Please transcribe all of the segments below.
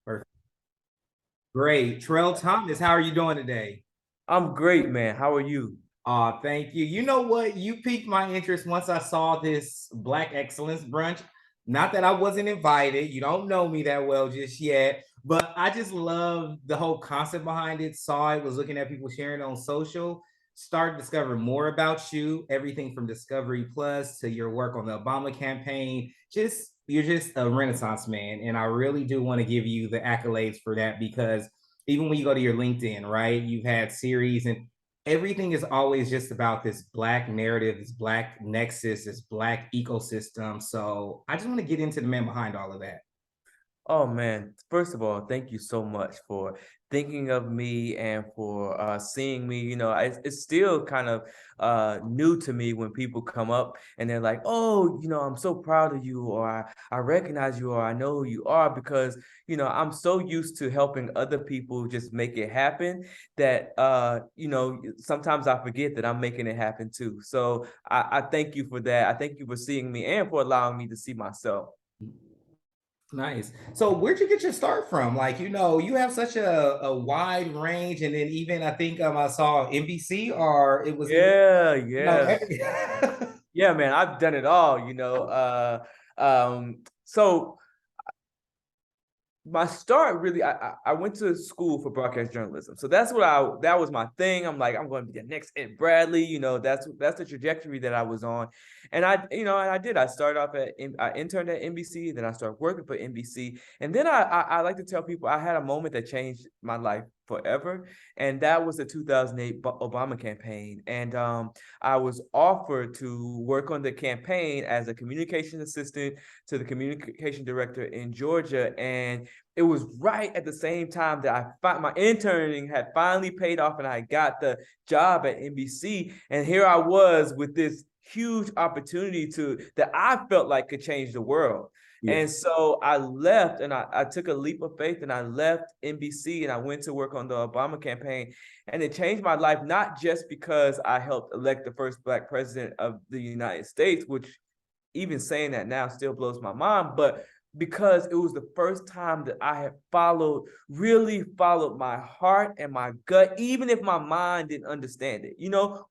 Perfect. Great. Trell Thomas, how are you doing today? I'm great, man. How are you? Thank you. You know what? You piqued my interest once I saw this Black Excellence brunch. Not that I wasn't invited. You don't know me that well just yet, but I just love the whole concept behind it. Saw it, was looking at people sharing it on social, started discovering more about you, everything from Discovery Plus to your work on the Obama campaign. Just you're just a renaissance man. And I really do want to give you the accolades for that because even when you go to your LinkedIn, right, you've had series and everything is always just about this black narrative, this black nexus, this black ecosystem. So I just want to get into the man behind all of that. Oh man, first of all, thank you so much for thinking of me and for seeing me. It's still kind of new to me when people come up and they're like, "Oh, I'm so proud of you," or I recognize you, or I know who you are, because I'm so used to helping other people just make it happen that sometimes I forget that I'm making it happen too. So I thank you for that. I thank you for seeing me and for allowing me to see myself. Nice. So where'd you get your start from? Like, you have such a wide range. And then even I think I saw NBC or it was even, Yeah, you know, yeah. every Yeah, man, I've done it all. So my start really, I went to school for broadcast journalism, so that was my thing. I'm like, I'm going to be the next Ed Bradley. That's the trajectory that I was on, and I did. I started off I interned at NBC, then I started working for NBC, and then I like to tell people I had a moment that changed my life forever, and that was the 2008 Obama campaign, and I was offered to work on the campaign as a communication assistant to the communication director in Georgia, and it was right at the same time that my interning had finally paid off and I got the job at NBC. And here I was with this huge opportunity that I felt like could change the world. yeah. And so I left and I took a leap of faith and I left NBC and I went to work on the Obama campaign. And it changed my life, not just because I helped elect the first Black president of the United States, which even saying that now still blows my mind, but because it was the first time that I had really followed my heart and my gut, even if my mind didn't understand it,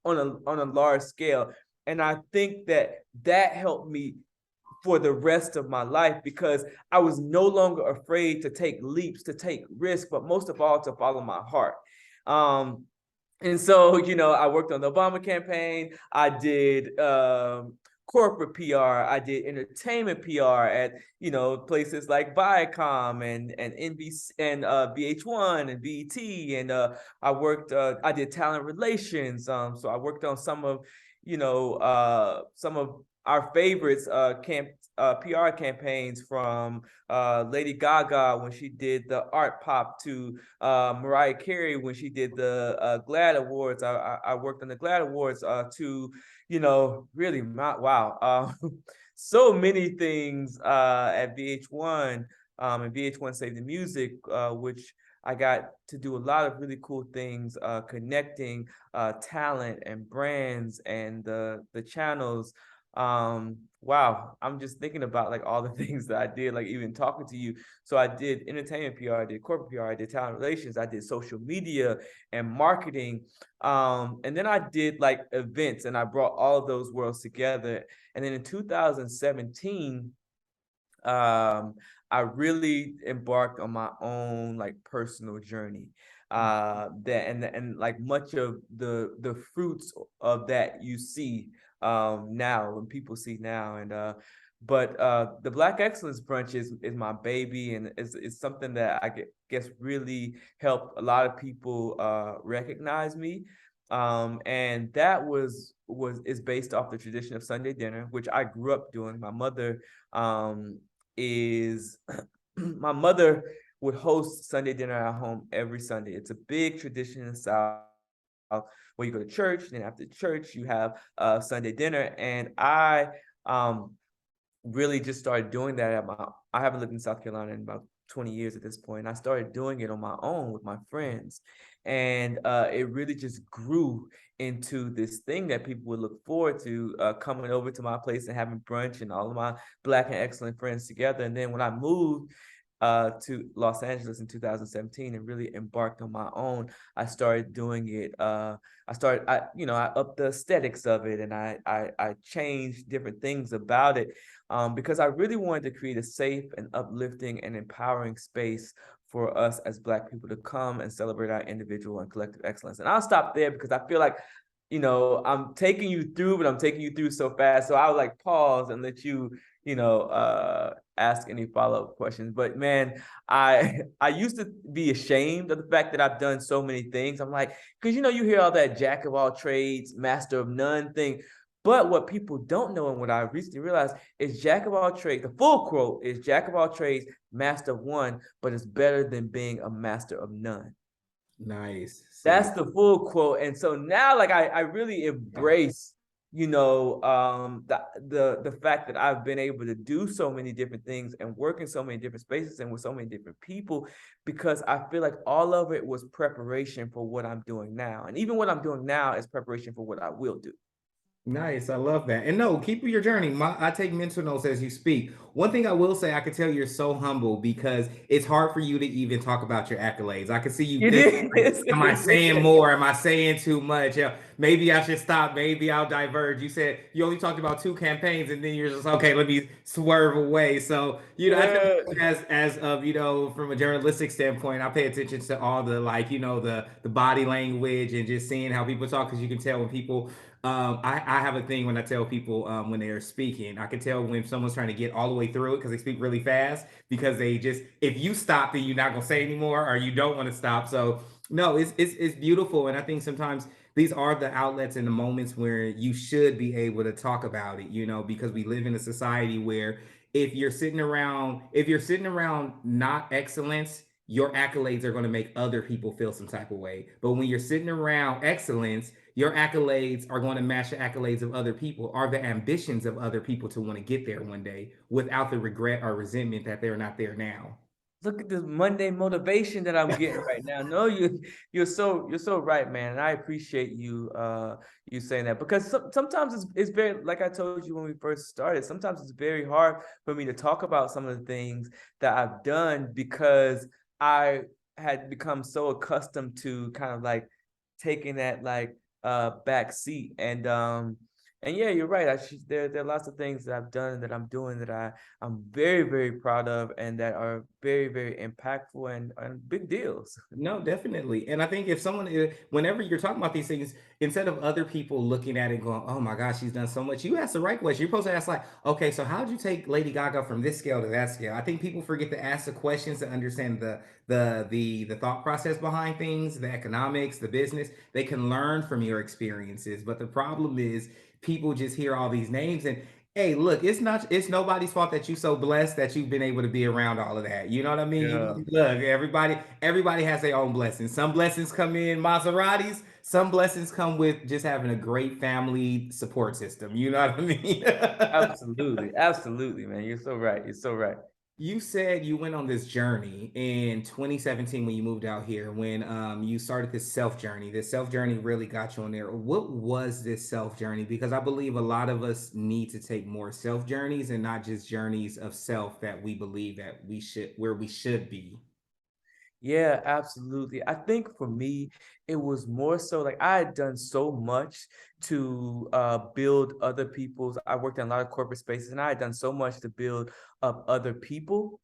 on a large scale. And I think that helped me for the rest of my life because I was no longer afraid to take leaps, to take risks, but most of all to follow my heart. Um, and so, I worked on the Obama campaign. I did corporate PR. I did entertainment PR at, places like Viacom and NBC and VH1 and BET. And I did talent relations. So I worked on some of our favorites PR campaigns from Lady Gaga when she did the Art Pop to Mariah Carey when she did the GLAAD Awards. I worked on the GLAAD Awards to, really not wow. So many things at VH1 and VH1 Save the Music, which I got to do a lot of really cool things, connecting talent and brands and the channels. Wow, I'm just thinking about like all the things that I did, like even talking to you. So I did entertainment PR, I did corporate PR, I did talent relations, I did social media and marketing. And then I did like events and I brought all of those worlds together. And then in 2017, I really embarked on my own like personal journey. That and like much of the fruits of that you see now when people see now. And but the Black Excellence Brunch is my baby, and it's something that guess really helped a lot of people recognize me. And that is based off the tradition of Sunday dinner, which I grew up doing. My mother is my mother would host Sunday dinner at home every Sunday. It's a big tradition in the South where you go to church, and then after church you have Sunday dinner. And I really just started doing that I haven't lived in South Carolina in about 20 years at this point. I started doing it on my own with my friends. And it really just grew into this thing that people would look forward to coming over to my place and having brunch and all of my Black and excellent friends together. And then when I moved, to Los Angeles in 2017 and really embarked on my own. I started doing it. I upped the aesthetics of it, and I changed different things about it, because I really wanted to create a safe and uplifting and empowering space for us as Black people to come and celebrate our individual and collective excellence. And I'll stop there because I feel like, I'm taking you through, but I'm taking you through so fast. So I'll like pause and let you, ask any follow-up questions. But man, I used to be ashamed of the fact that I've done so many things. I'm like, because you hear all that jack of all trades, master of none thing. But what people don't know and what I recently realized is jack of all trades. The full quote is jack of all trades, master of one, but it's better than being a master of none. Nice. That's See. the full quote. And so now, like, I really embrace, the fact that I've been able to do so many different things and work in so many different spaces and with so many different people, because I feel like all of it was preparation for what I'm doing now. And even what I'm doing now is preparation for what I will do. Nice. I love that. And no, keep your journey. I take mental notes as you speak. One thing I will say, I can tell you're so humble because it's hard for you to even talk about your accolades. I can see you It think, like, is. am I saying more? Am I saying too much? Yeah, maybe I should stop. Maybe I'll diverge. You said you only talked about 2 campaigns and then you're just okay, let me swerve away. So, I feel Yeah. like as of, from a journalistic standpoint, I pay attention to all the like, the body language and just seeing how people talk because you can tell when people I have a thing when I tell people when they are speaking, I can tell when someone's trying to get all the way through it because they speak really fast because they just if you stop, then you're not gonna say anymore or you don't want to stop. So no, it's beautiful, and I think sometimes these are the outlets and the moments where you should be able to talk about it, because we live in a society where if you're sitting around not excellence, your accolades are going to make other people feel some type of way. But when you're sitting around excellence, your accolades are going to match the accolades of other people, are the ambitions of other people to want to get there one day without the regret or resentment that they're not there now. Look at this Monday motivation that I'm getting right now. No, you're so right, man. And I appreciate you saying that, because sometimes it's very, like I told you when we first started, sometimes it's very hard for me to talk about some of the things that I've done because I had become so accustomed to kind of like taking that like back seat. And yeah, you're right. There are lots of things that I've done that I'm doing that I'm very, very proud of and that are very, very impactful and big deals. No, definitely. And I think if whenever you're talking about these things, instead of other people looking at it and going, oh my gosh, she's done so much, you ask the right question. You're supposed to ask, like, okay, so how'd you take Lady Gaga from this scale to that scale? I think people forget to ask the questions to understand the thought process behind things, the economics, the business. They can learn from your experiences. But the problem is people just hear all these names and hey, look, it's nobody's fault that you're so blessed that you've been able to be around all of that. You know what I Yeah. mean? Look, everybody has their own blessings. Some blessings come in Maseratis, some blessings come with just having a great family support system. You know what I mean? Absolutely. Absolutely, man. You're so right. You're so right. You said you went on this journey in 2017 when you moved out here, when you started this self journey. This self journey really got you on there. What was this self journey? Because I believe a lot of us need to take more self journeys and not just journeys of self that we believe that where we should be. Yeah, absolutely. I think for me, it was more so like I had done so much to build other people's. I worked in a lot of corporate spaces, and I had done so much to build up other people,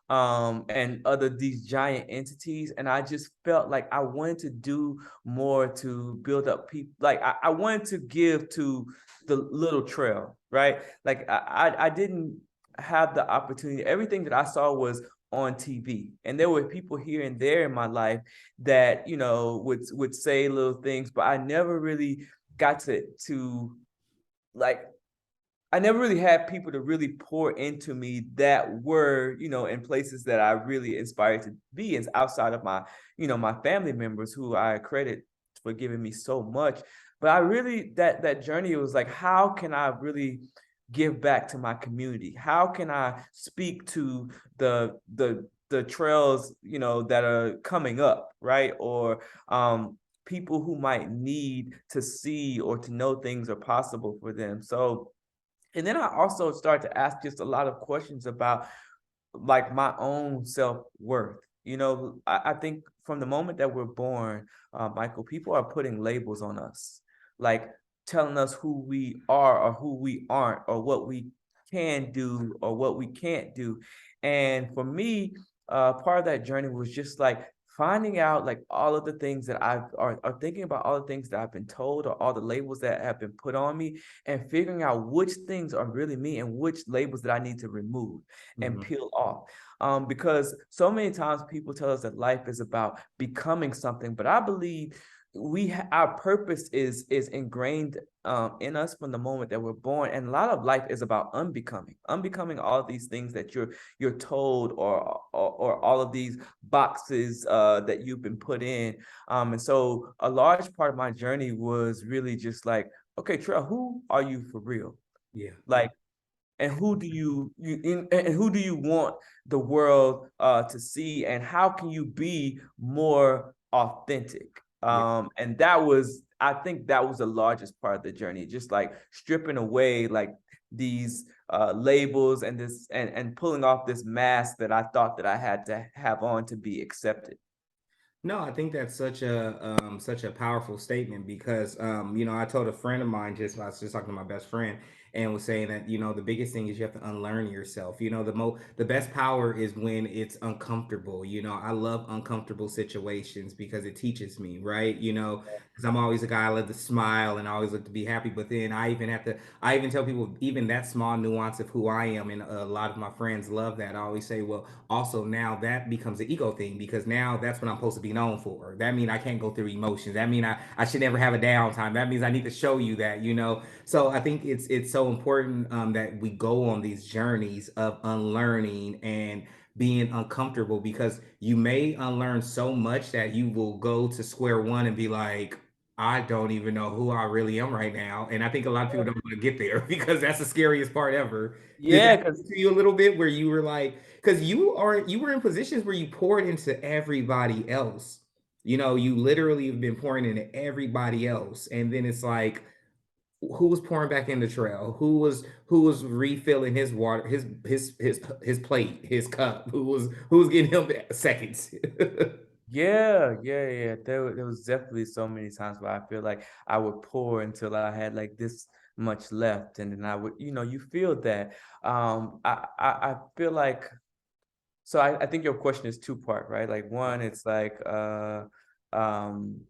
and other these giant entities. And I just felt like I wanted to do more to build up people. Like I wanted to give to the little trail, right? Like I didn't have the opportunity. Everything that I saw was on TV. And there were people here and there in my life that, would say little things, but I never really got to like I never really had people to really pour into me that were, in places that I really inspired to be, and outside of my family members who I credit for giving me so much. But I really that journey was like, how can I really give back to my community? How can I speak to the trails, that are coming up, right? Or people who might need to see or to know things are possible for them. So and then I also started to ask just a lot of questions about like my own self-worth. You know, I think from the moment that we're born, Michael, people are putting labels on us, like telling us who we are or who we aren't, or what we can do or what we can't do. And for me, part of that journey was just like finding out like all of the things that are thinking about all the things that I've been told or all the labels that have been put on me, and figuring out which things are really me and which labels that I need to remove and Mhm. peel off. Because so many times people tell us that life is about becoming something, but I believe our purpose is ingrained in us from the moment that we're born, and a lot of life is about unbecoming all of these things that you're told, or all of these boxes that you've been put in. And so a large part of my journey was really just like, okay, Trell, who are you for real? Yeah. Like, and who do and who do you want the world to see, and how can you be more authentic? Yeah. And that was, I think that was the largest part of the journey, just like stripping away like these labels and this and pulling off this mask that I thought that I had to have on to be accepted. No, I think that's such a powerful statement because I told a friend of mine, I was just talking to my best friend, and was saying that the biggest thing is you have to unlearn yourself. The best power is when it's uncomfortable. I love uncomfortable situations because it teaches me, right? Because I'm always a guy, I love to smile and I always look to be happy, but then I even tell people even that small nuance of who I am, and a lot of my friends love that. I always say, well, also now that becomes an ego thing because now that's what I'm supposed to be known for. That means I can't go through emotions. That means I should never have a downtime. That means I need to show you that. So I think it's so important that we go on these journeys of unlearning and being uncomfortable, because you may unlearn so much that you will go to square one and be like, I don't even know who I really am right now. And I think a lot of people don't want to get there because that's the scariest part ever. Did that Yeah, happen because to you a little bit where you were like, because you were in positions where you poured into everybody else. You literally have been pouring into everybody else. And then it's like, who was pouring back into Trell? Who was refilling his water, his plate, his cup? Who was getting him seconds? yeah. There was definitely so many times where I feel like I would pour until I had like this much left, and then I would, you feel that. I feel like, so I think your question is two-part, right? Like one, it's like um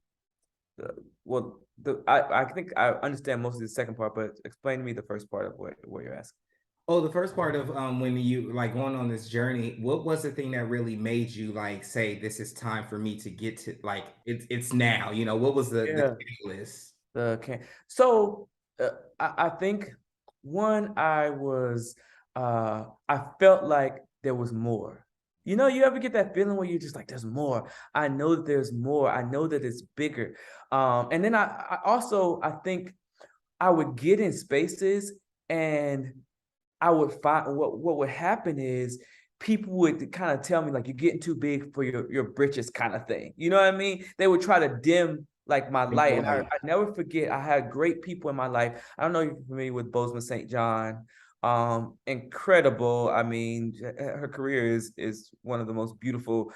the, well I think I understand most of the second part, but explain to me the first part of what you're asking. Oh, the first part of when you like going on this journey, what was the thing that really made you like say this is time for me to get to, like, it's now? What was the Yeah. catalyst? The can so I think one, I felt like there was more. You ever get that feeling where you're just like, there's more. I know that there's more. I know that it's bigger. And then I also, I think I would get in spaces, and I would find what would happen is people would kind of tell me like, you're getting too big for your britches, kind of thing. You know what I mean? They would try to dim like my Think light. And like, I never forget, I had great people in my life. I don't know if you're familiar with Bozeman St. John. Incredible. I mean, her career is one of the most beautiful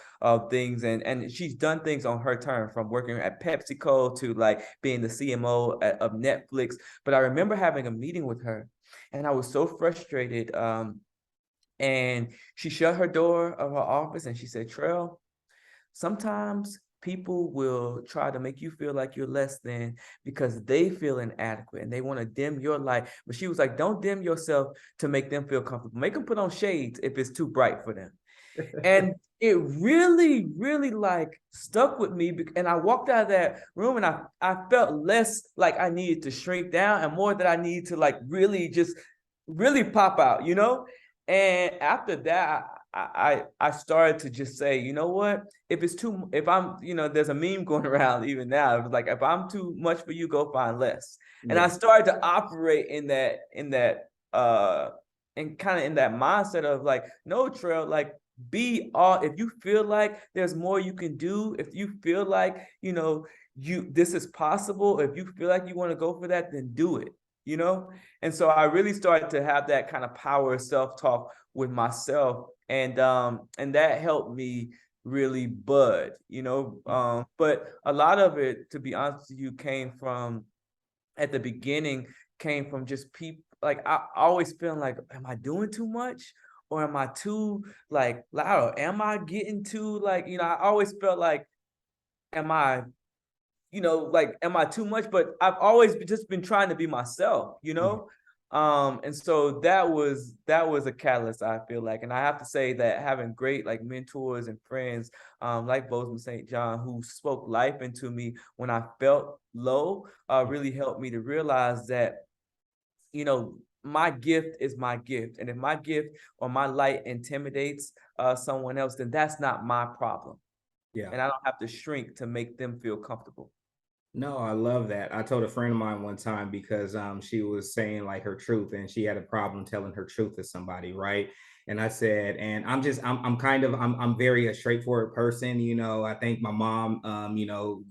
things, and she's done things on her term, from working at PepsiCo to like being the CMO of Netflix. But I remember having a meeting with her, and I was so frustrated. And she shut her door of her office and she said, Trell, sometimes people will try to make you feel like you're less than because they feel inadequate and they want to dim your light. But she was like, don't dim yourself to make them feel comfortable. Make them put on shades if it's too bright for them. And it really, really like stuck with me. And I walked out of that room, and I felt less like I needed to shrink down, and more that I need to like really just really pop out. And after that, I started to just say, you know what? If I'm, there's a meme going around even now. It was like, if I'm too much for you, go find less. And I yeah, started to operate and kind of in that mindset of like, no, Trail, like, be all, if you feel like there's more you can do, if you feel like this is possible, if you feel like you want to go for that, then do it. And so I really started to have that kind of power self-talk with myself, and that helped me really bud, but a lot of it, to be honest with you, came from at the beginning came from just people. Like I always feeling like, am I doing too much? Or am I too like loud? Am I getting too like, I always felt like, am I, like, am I too much? But I've always just been trying to be myself, and so that was a catalyst, I feel like. And I have to say that having great like mentors and friends, like Bozeman St. John, who spoke life into me when I felt low, really helped me to realize that, my gift is my gift. And if my gift or my light intimidates someone else, then that's not my problem. Yeah. And I don't have to shrink to make them feel comfortable. No, I love that. I told a friend of mine one time because she was saying like her truth and she had a problem telling her truth to somebody, right? And I said, and I'm kind of I'm very a straightforward person, I think my mom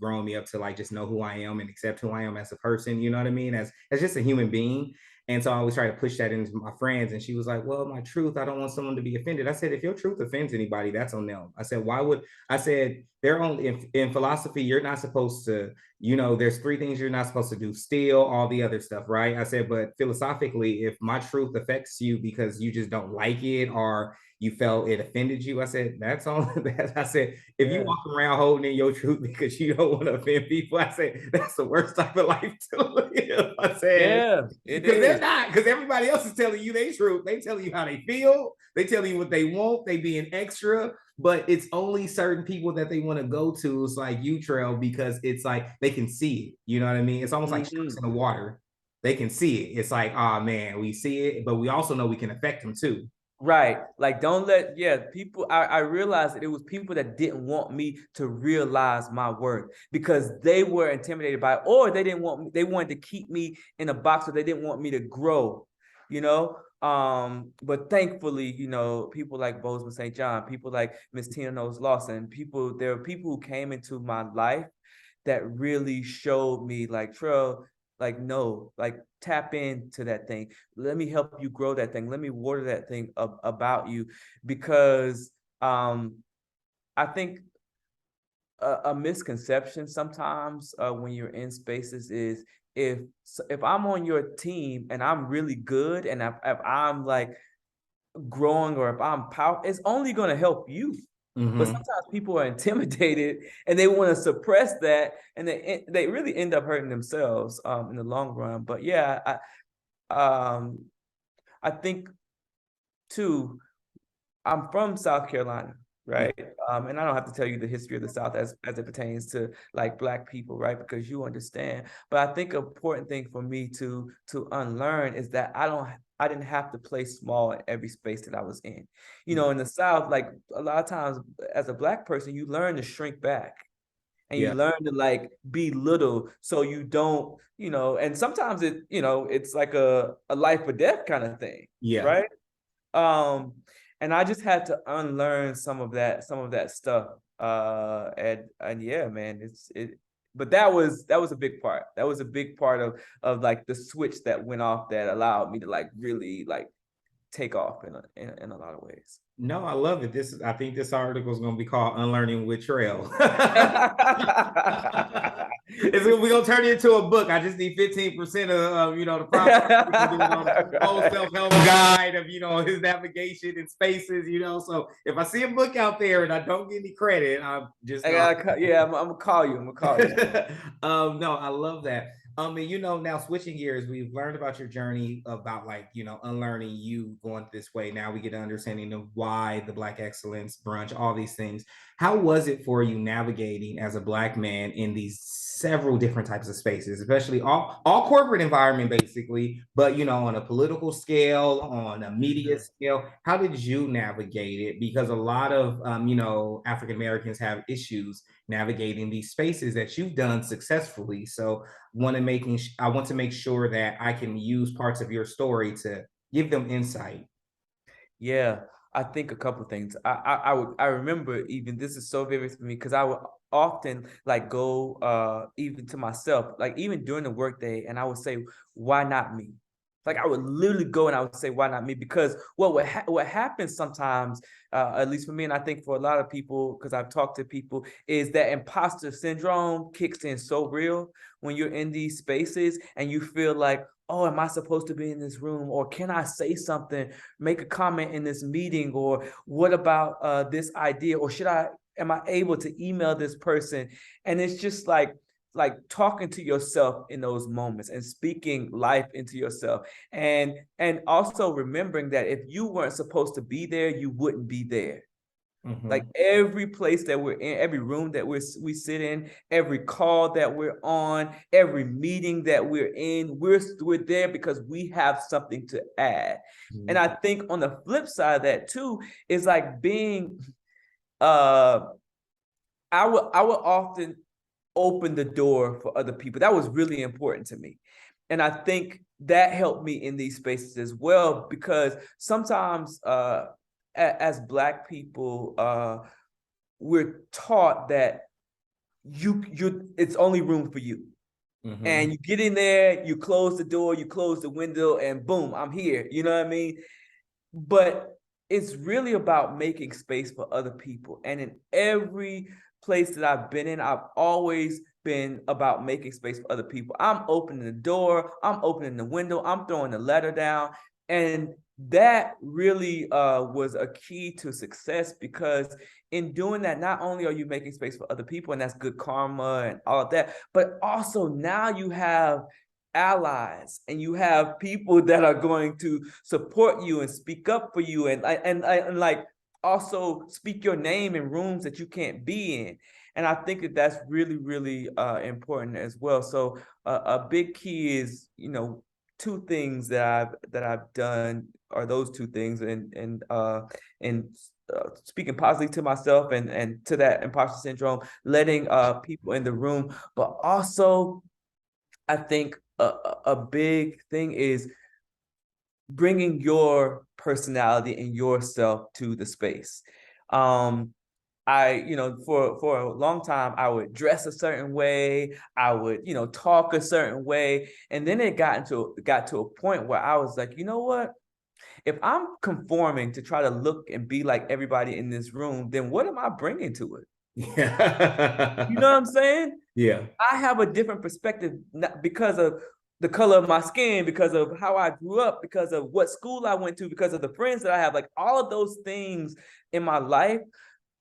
growing me up to like just know who I am and accept who I am as a person, you know what I mean? As just a human being. And so I always try to push that into my friends. And she was like, well, my truth, I don't want someone to be offended. I said, if your truth offends anybody, that's on them. I said, why would I said they're only in philosophy, you're not supposed to, there's three things you're not supposed to do: steal, all the other stuff, right? I said, but philosophically, if my truth affects you because you just don't like it or you felt it offended you, I said, that's all that. I said, if you walk around holding in your truth because you don't want to offend people, I said, that's the worst type of life to live. I said, Yeah, it because they're is. not, because everybody else is telling you their truth. They telling you how they feel. They telling you what they want. They being extra, but it's only certain people that they want to go to. It's like you, Trell, because it's like they can see it. You know what I mean? It's almost like sharks in the water. They can see it. It's like, oh man, we see it, but we also know we can affect them too. Right. Like, don't let, people, I realized that it was people that didn't want me to realize my worth because they were intimidated by it, or they didn't want me, they wanted to keep me in a box, or they didn't want me to grow, but thankfully, people like Bozeman St. John, people like Miss Tina Knowles Lawson, there are people who came into my life that really showed me like, Trell, like, no, like, tap into that thing. Let me help you grow that thing. Let me water that thing about you, because I think a misconception sometimes when you're in spaces is, if I'm on your team and I'm really good, and if I'm like growing, or if I'm powerful, it's only going to help you. But sometimes people are intimidated and they want to suppress that, and they really end up hurting themselves in the long run. But yeah, I think too, I'm from South Carolina, right? And I don't have to tell you the history of the South as it pertains to like Black people, right? Because you understand. But I think an important thing for me to unlearn is that I didn't have to play small in every space that I was in. In the South, like a lot of times as a Black person, you learn to shrink back. And you learn to like be little, so you don't, and sometimes it's like a life or death kind of thing, right? And I just had to unlearn some of that stuff. And yeah, man, but that was a big part. That was a big part of like the switch that went off that allowed me to like really like take off in a lot of ways. No, I love it. I think this article is going to be called "Unlearning with Trell." We're gonna turn it into a book. I just need 15% of the profit. Whole self-help guide of his navigation in spaces. So if I see a book out there and I don't get any credit, I'm just I'm gonna call you. No, I love that. And now switching gears, we've learned about your journey about like, unlearning you going this way. Now we get an understanding of why the Black Excellence Brunch, all these things. How was it for you navigating as a Black man in these several different types of spaces, especially all corporate environment, basically, but on a political scale, on a media scale? How did you navigate it? Because a lot of African Americans have issues navigating these spaces that you've done successfully. So I want to make sure that I can use parts of your story to give them insight. Yeah, I think a couple of things. I remember, even this is so vivid for me, because I would often like go even to myself, like even during the workday, and I would say, why not me? Like I would literally go and I would say, why not me? Because what happens sometimes, at least for me, and I think for a lot of people, because I've talked to people, is that imposter syndrome kicks in so real when you're in these spaces and you feel like, oh, am I supposed to be in this room? Or can I say something, make a comment in this meeting? Or what about this idea? Or am I able to email this person? And it's just like talking to yourself in those moments and speaking life into yourself, and also remembering that if you weren't supposed to be there, you wouldn't be there. Like every place that we're in, every room that we sit in, every call that we're on, every meeting that we're in, we're there because we have something to add. And I think on the flip side of that too is like being I would often open the door for other people. That was really important to me. And I think that helped me in these spaces as well, because sometimes as Black people, we're taught that it's only room for you. And you get in there, you close the door, you close the window, and boom, I'm here. You know what I mean? But it's really about making space for other people. And in every place that I've been in, I've always been about making space for other people. I'm opening the door, I'm opening the window, I'm throwing the letter down. And that really was a key to success, because in doing that, not only are you making space for other people, and that's good karma and all of that, but also now you have allies and you have people that are going to support you and speak up for you, and like also speak your name in rooms that you can't be in. And I think that that's really, really important as well. So a big key is, two things that I've done are those two things, and speaking positively to myself and to that imposter syndrome, letting people in the room, but also I think a big thing is bringing your personality and yourself to the space. For a long time, I would dress a certain way, I would, talk a certain way, and then it got to a point where I was like, you know what? If I'm conforming to try to look and be like everybody in this room, then what am I bringing to it? Yeah. You know what I'm saying? Yeah. I have a different perspective because of the color of my skin, because of how I grew up, because of what school I went to, because of the friends that I have. Like all of those things in my life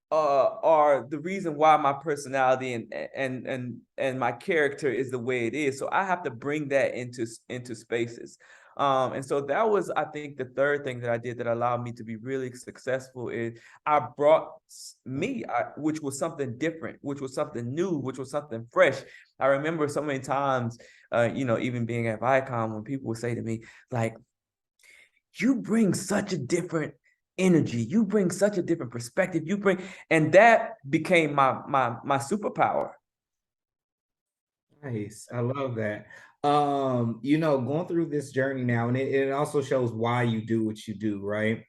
are the reason why my personality and my character is the way it is. So I have to bring that into spaces. And so that was, I think, the third thing that I did that allowed me to be really successful is I brought me, which was something different, which was something new, which was something fresh. I remember so many times, even being at Viacom, when people would say to me, like, you bring such a different energy, you bring such a different perspective, and that became my superpower. Nice. I love that. Going through this journey now, and it also shows why you do what you do, right?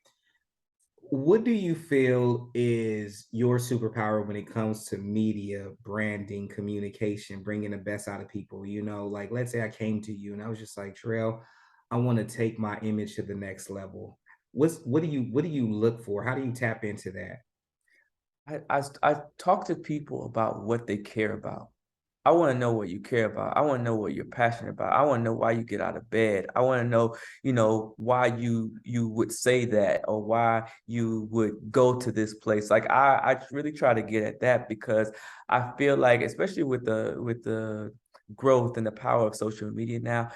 What do you feel is your superpower when it comes to media, branding, communication, bringing the best out of people? Like let's say I came to you and I was just like, Trell, I want to take my image to the next level. What do you look for? How do you tap into that? I talk to people about what they care about. I want to know what you care about. I want to know what you're passionate about. I want to know why you get out of bed. I want to know, why you would say that, or why you would go to this place. Like I really try to get at that, because I feel like, especially with the growth and the power of social media now,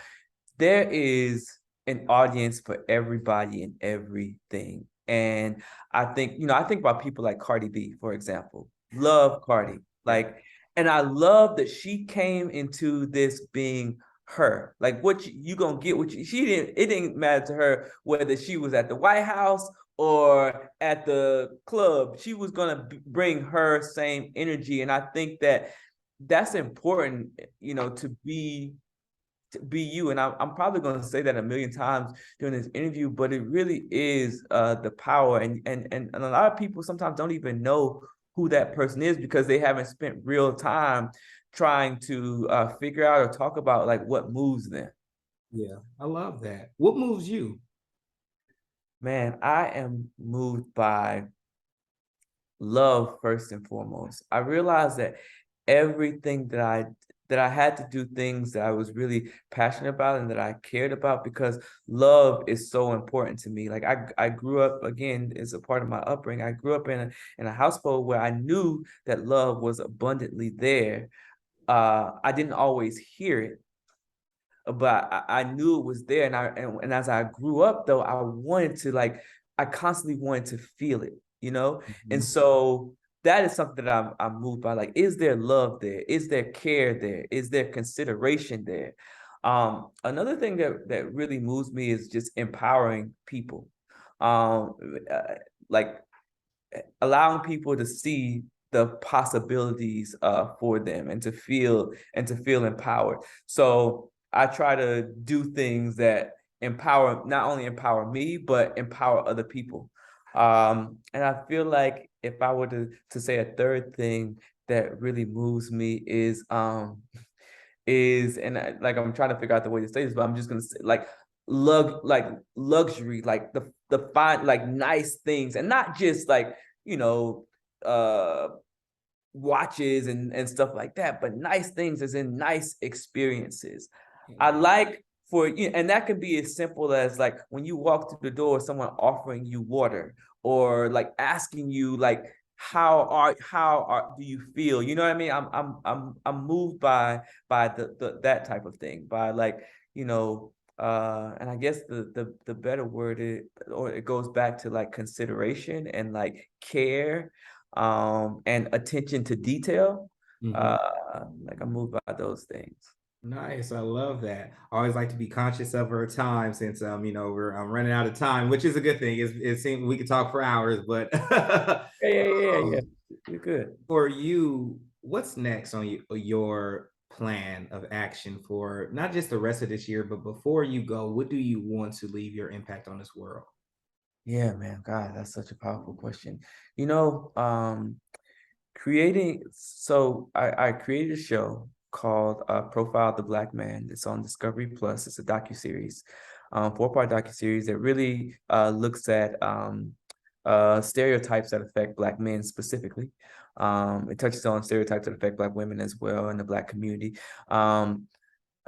there is an audience for everybody and everything. And I think about people like Cardi B, for example. Love Cardi. Yeah. Like, and I love that she came into this being her. Like what you gonna get it didn't matter to her whether she was at the White House or at the club. She was gonna bring her same energy. And I think that that's important, to be you. And I'm probably going to say that a million times during this interview, but it really is the power. And a lot of people sometimes don't even know who that person is, because they haven't spent real time trying to figure out or talk about like what moves them. Yeah, I love that. What moves you? Man, I am moved by love first and foremost. I realized that everything that I had to do things that I was really passionate about and that I cared about because love is so important to me. Like I grew up again as a part of my upbringing. I grew up in a household where I knew that love was abundantly there. I didn't always hear it, but I knew it was there. And as I grew up though, I constantly wanted to feel it, you know? And Mhm. so that is something that I'm moved by. Like, is there love there? Is there care there? Is there consideration there? Another thing that really moves me is just empowering people. Um, uh, like allowing people to see the possibilities for them and to feel empowered. So I try to do things that empower, not only empower me, but empower other people. And I feel like if I were to say a third thing that really moves me is and like I'm trying to figure out the way to say this, but I'm just gonna say like luxury, like the fine, like nice things, and not just like you know uh watches and stuff like that, but nice things as in nice experiences. I Yeah. like for you, and that could be as simple as like when you walk through the door, someone offering you water or like asking you like how are do you feel? You know what I mean? I'm moved by the that type of thing, by like you know and I guess the better word is, or it goes back to like consideration and like care and attention to detail. Mhm. Like I'm moved by those things. Nice. I love that. I always like to be conscious of our time since I'm running out of time, which is a good thing. It seems we could talk for hours, but Yeah. um, You're good. for you, what's next on your plan of action for not just the rest of this year, but before you go, what do you want to leave your impact on this world? Yeah, man. God, that's such a powerful question. You know, creating so I created a show called Profile of the Black Man. It's on Discovery Plus. It's a docuseries, 4-part docuseries that really looks at stereotypes that affect Black men specifically. It touches on stereotypes that affect Black women as well in the Black community. Um,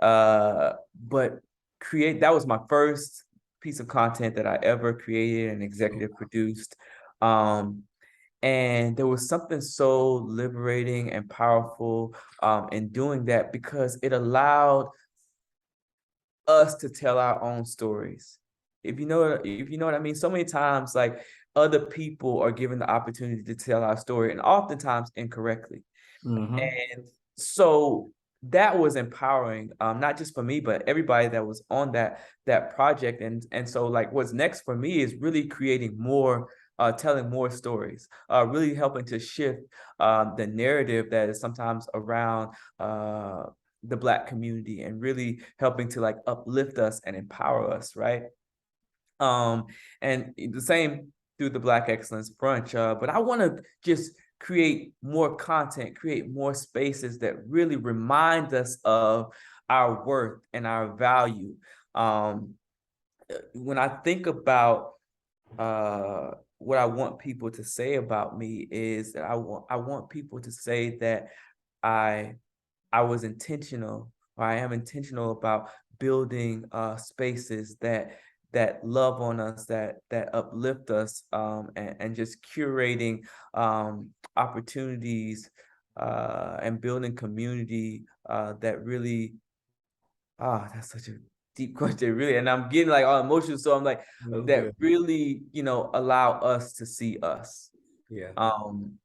but create that was my first piece of content that I ever created and executive produced. Um, and there was something so liberating and powerful in doing that because it allowed us to tell our own stories. If you know what I mean. So many times, like other people are given the opportunity to tell our story, and oftentimes incorrectly. Mm-hmm. And so that was empowering, not just for me, but everybody that was on that project. And so like what's next for me is really creating more, telling more stories, really helping to shift the narrative that is sometimes around the Black community and really helping to like uplift us and empower us, right? Um, and the same through the Black Excellence Brunch. But I want to just create more content, create more spaces that really remind us of our worth and our value. Um, when I think about what I want people to say about me is that I want people to say that I I was intentional, or I am intentional about building spaces that love on us, that uplift us, and just curating opportunities and building community that really that's such a deep question, really. And I'm getting like all emotional. So I'm like, That's that good. really, allow us to see us Yeah.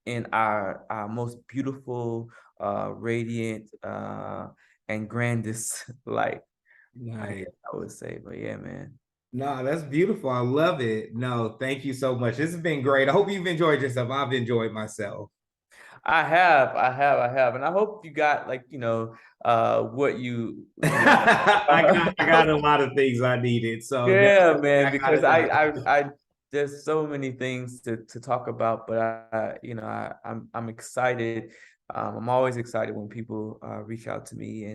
in our most beautiful, radiant, and grandest light, I Nice. guess I would say. But yeah, man. No, that's beautiful. I love it. No, thank you so much. This has been great. I hope you've enjoyed yourself. I've enjoyed myself. I have. And I hope you got like, what I got a lot of things I needed. So Yeah, definitely man, I got because it done. I there's so many things to talk about, but I'm excited I'm always excited when people reach out to me,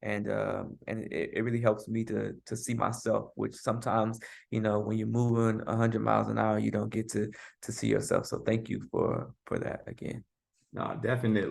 and it really helps me to see myself, which sometimes, when you're moving 100 miles an hour, you don't get to see yourself. So thank you for that again. No, definitely.